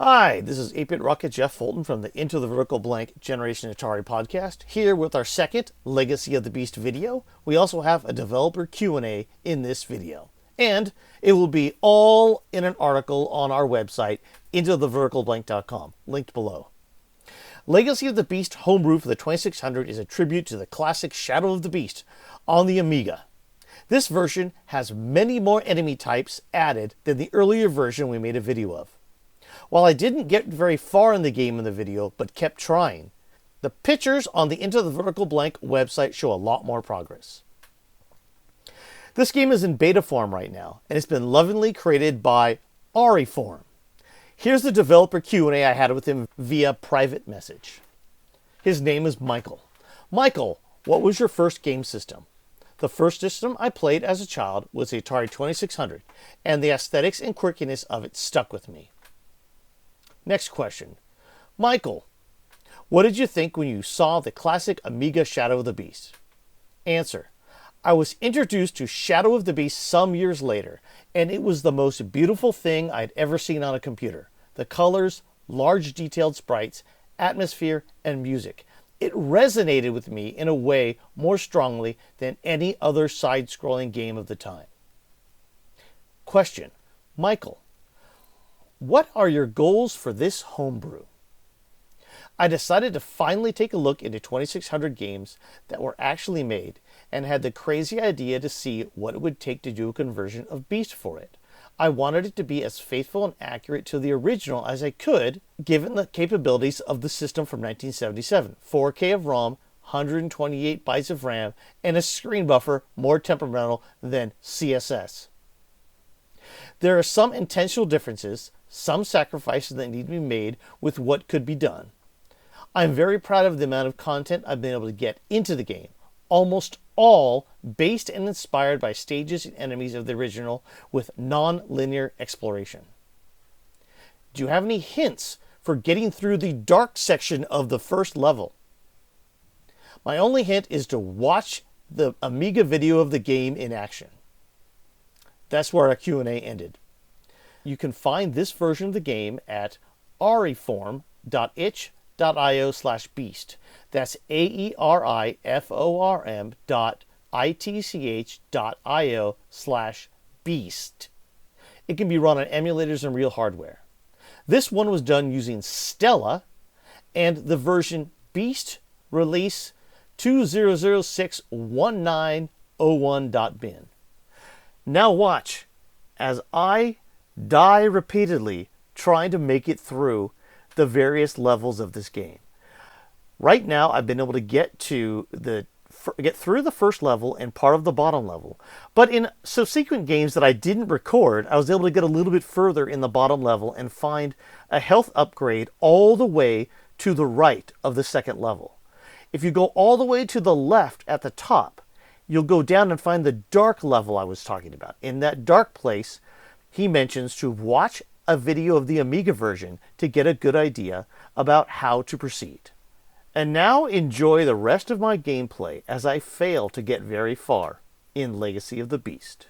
Hi, this is 8-Bit Rocket Jeff Fulton from the Into the Vertical Blank Generation Atari podcast, here with our second Legacy of the Beast video. We also have a developer Q&A in this video. And it will be all in an article on our website, intotheverticalblank.com, linked below. Legacy of the Beast Homebrew for the 2600 is a tribute to the classic Shadow of the Beast on the Amiga. This version has many more enemy types added than the earlier version we made a video of. While I didn't get very far in the game in the video, but kept trying, the pictures on the Into the Vertical Blank website show a lot more progress. This game is in beta form right now, and it's been lovingly created by Aeriform. Here's the developer Q&A I had with him via private message. His name is Michael. Michael, what was your first game system? The first system I played as a child was the Atari 2600, and the aesthetics and quirkiness of it stuck with me. Next question. Michael, what did you think when you saw the classic Amiga Shadow of the Beast? Answer. I was introduced to Shadow of the Beast some years later, and it was the most beautiful thing I'd ever seen on a computer. The colors, large detailed sprites, atmosphere, and music. It resonated with me in a way more strongly than any other side-scrolling game of the time. Question. Michael, what are your goals for this homebrew? I decided to finally take a look into 2600 games that were actually made and had the crazy idea to see what it would take to do a conversion of Beast for it. I wanted it to be as faithful and accurate to the original as I could, given the capabilities of the system from 1977. 4K of ROM, 128 bytes of RAM, and a screen buffer more temperamental than CSS. There are some intentional differences, some sacrifices that need to be made with what could be done. I'm very proud of the amount of content I've been able to get into the game, almost all based and inspired by stages and enemies of the original with non-linear exploration. Do you have any hints for getting through the dark section of the first level? My only hint is to watch the Amiga video of the game in action. That's where our Q&A ended. You can find this version of the game at aeriform.itch.io/beast. That's aeriform.itch.io/beast. It can be run on emulators and real hardware. This one was done using Stella and the version Beast Release 20061901.bin. Now watch as I die repeatedly trying to make it through the various levels of this game. Right now, I've been able to get through the first level and part of the bottom level. But in subsequent games that I didn't record, I was able to get a little bit further in the bottom level and find a health upgrade all the way to the right of the second level. If you go all the way to the left at the top, you'll go down and find the dark level I was talking about. In that dark place, he mentions to watch a video of the Amiga version to get a good idea about how to proceed. And now enjoy the rest of my gameplay as I fail to get very far in Legacy of the Beast.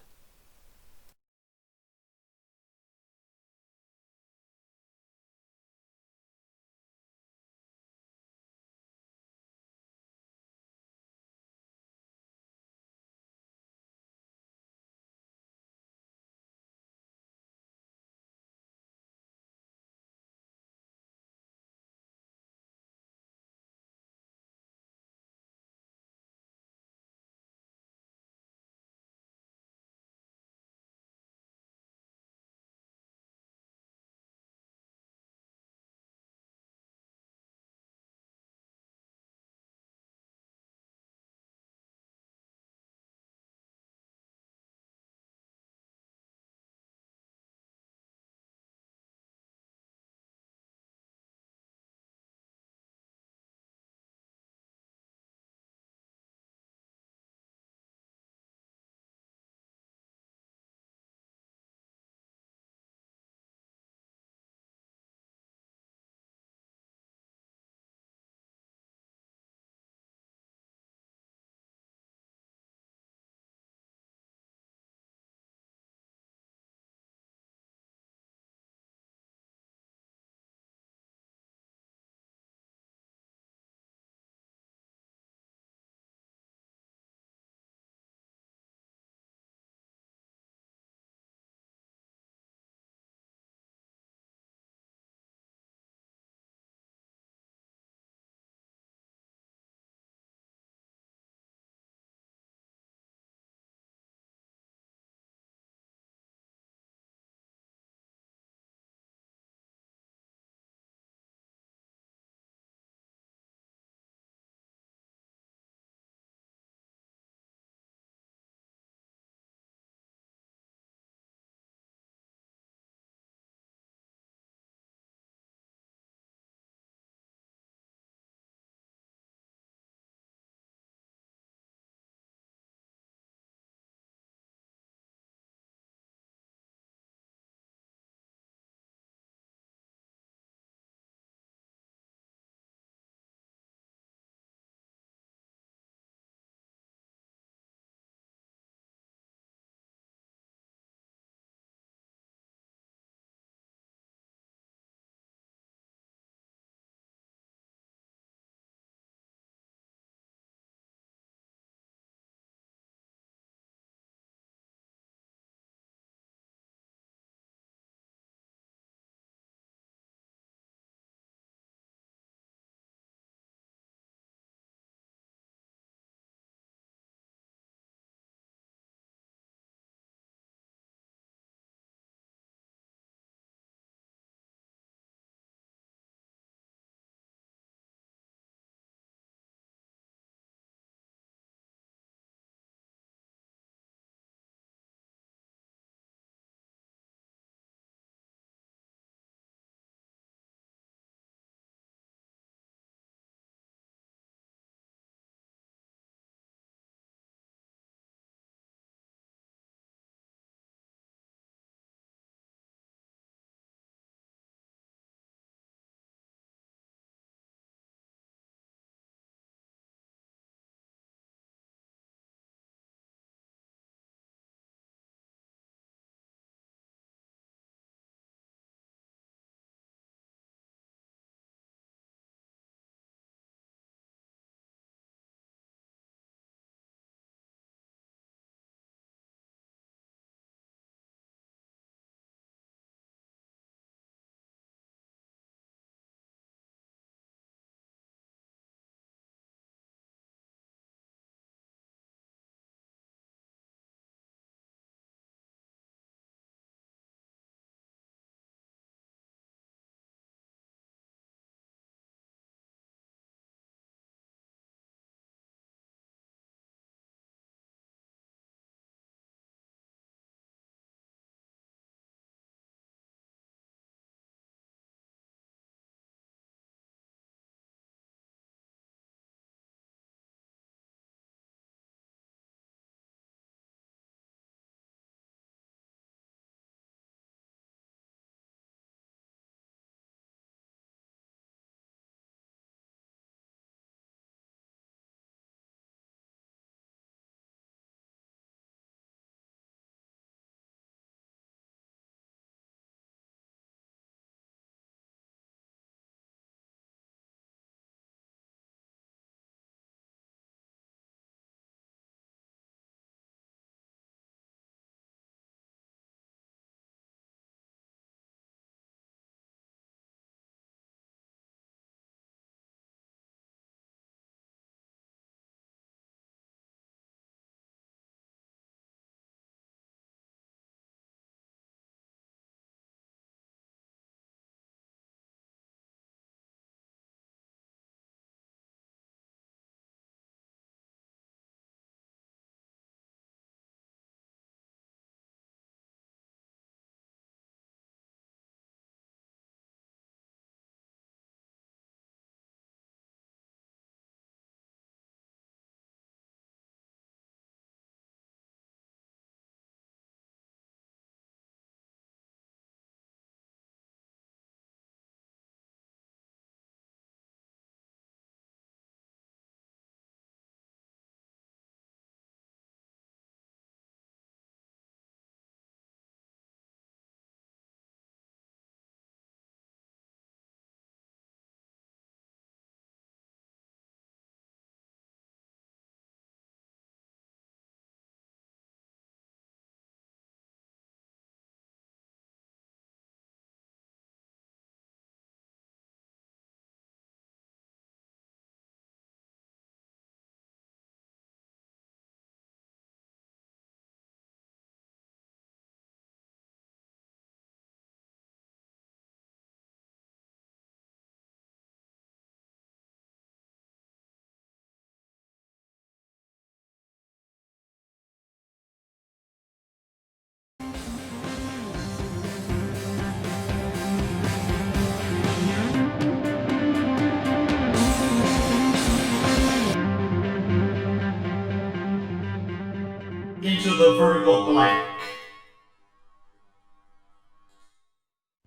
Into the Vertical Blank.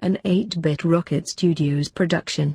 An 8-Bit Rocket Studios production.